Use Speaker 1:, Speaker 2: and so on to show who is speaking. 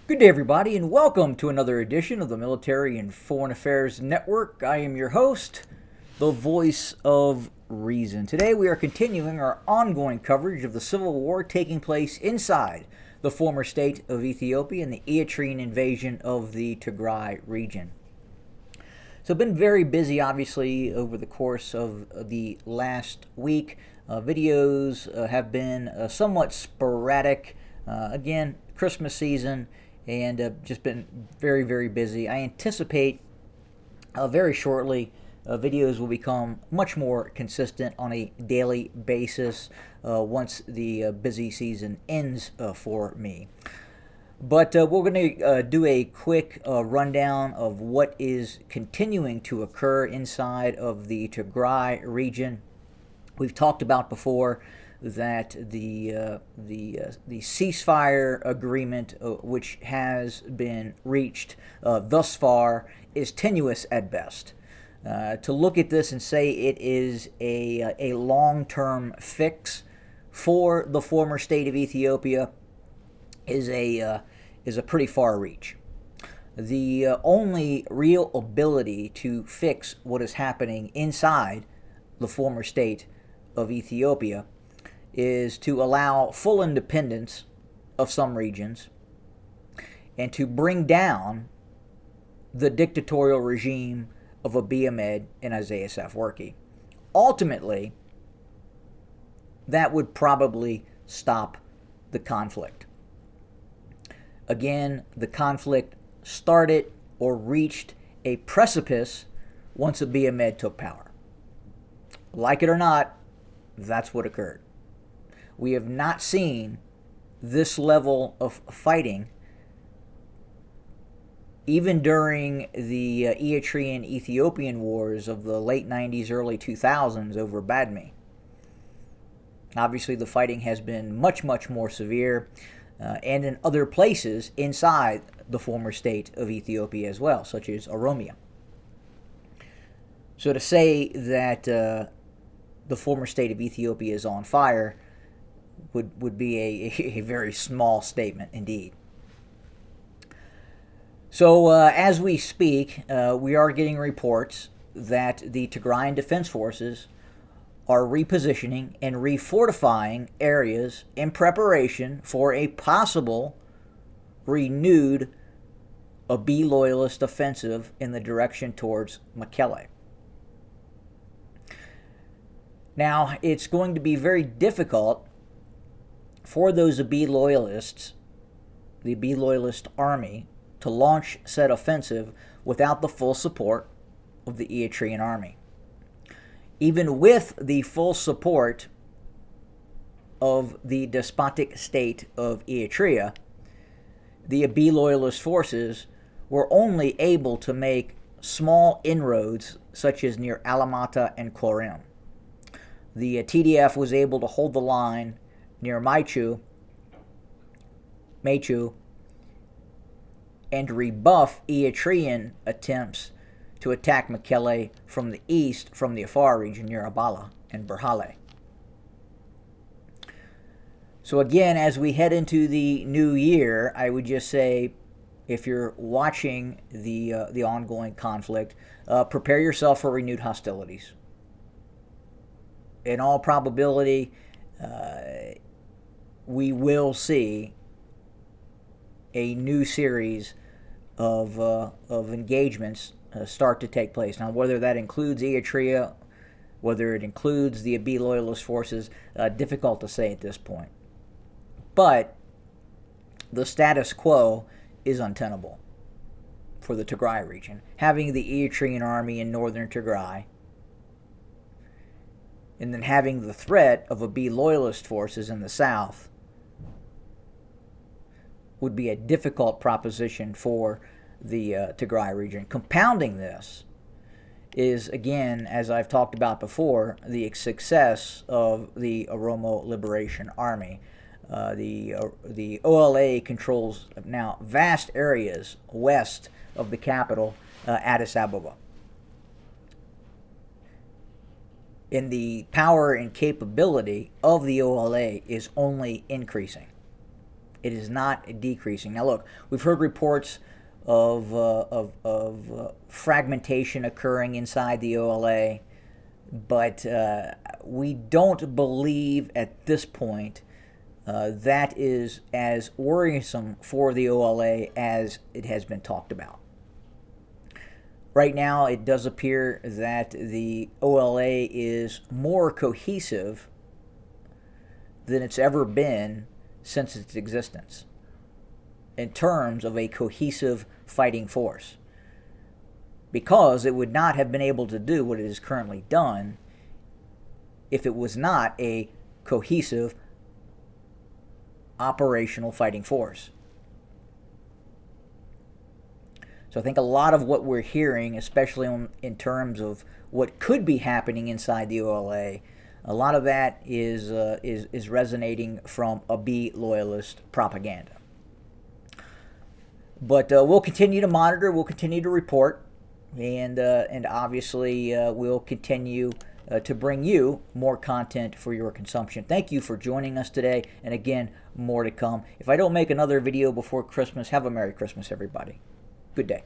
Speaker 1: Good day, everybody, and welcome to another edition of the Military and Foreign Affairs Network. I am your host, the voice of reason. Today, we are continuing our ongoing coverage of the civil war taking place inside the former state of Ethiopia and the Eritrean invasion of the Tigray region. So, I've been very busy, obviously, over the course of the last week. Videos have been somewhat sporadic. Again, Christmas season, and just been very, very busy. I anticipate very shortly videos will become much more consistent on a daily basis once the busy season ends for me. But we're going to do a quick rundown of what is continuing to occur inside of the Tigray region. We've talked about before that the ceasefire agreement, which has been reached thus far, is tenuous at best. To look at this and say it is a long-term fix for the former state of Ethiopia is a pretty far reach. The only real ability to fix what is happening inside the former state of Ethiopia is to allow full independence of some regions and to bring down the dictatorial regime of Abiy Ahmed and Isaias Afwerki. Ultimately, that would probably stop the conflict. Again, the conflict started or reached a precipice once Abiy Ahmed took power. Like it or not, that's what occurred. We have not seen this level of fighting even during the Eritrean Ethiopian wars of the late 90s, early 2000s over Badme. Obviously, the fighting has been much, much more severe and in other places inside the former state of Ethiopia as well, such as Oromia. So to say that the former state of Ethiopia is on fire would be a very small statement indeed. So as we speak, we are getting reports that the Tigrayan Defense Forces are repositioning and refortifying areas in preparation for a possible renewed Abiy loyalist offensive in the direction towards Mekelle. Now, it's going to be very difficult for those Abiy loyalists, the Abiy loyalist army, to launch said offensive without the full support of the Eritrean army. Even with the full support of the despotic state of Eritrea, the Abiy loyalist forces were only able to make small inroads, such as near Alamata and Korim. The TDF was able to hold the line near Maichu, and rebuff Eritrean attempts to attack Mekelle from the east from the Afar region near Abala and Berhale. So again, as we head into the new year, I would just say, if you're watching the ongoing conflict, prepare yourself for renewed hostilities. In all probability, we will see a new series of engagements start to take place. Now, whether that includes Eritrea, whether it includes the Abiy loyalist forces, difficult to say at this point. But the status quo is untenable for the Tigray region. Having the Eritrean army in northern Tigray, and then having the threat of Abiy loyalist forces in the south, would be a difficult proposition for the Tigray region. Compounding this is, again, as I've talked about before, the success of the Oromo Liberation Army. The OLA controls now vast areas west of the capital, Addis Ababa. And the power and capability of the OLA is only increasing. It is not decreasing. Now, look, we've heard reports of fragmentation occurring inside the OLA, but we don't believe at this point that is as worrisome for the OLA as it has been talked about. Right now, it does appear that the OLA is more cohesive than it's ever been since its existence in terms of a cohesive fighting force, because it would not have been able to do what it has currently done if it was not a cohesive operational fighting force. So I think a lot of what we're hearing, especially in terms of what could be happening inside the OLA, a lot of that is resonating from a B loyalist propaganda. But we'll continue to monitor, we'll continue to report, and obviously we'll continue to bring you more content for your consumption. Thank you for joining us today, and again, more to come. If I don't make another video before Christmas, have a Merry Christmas, everybody. Good day.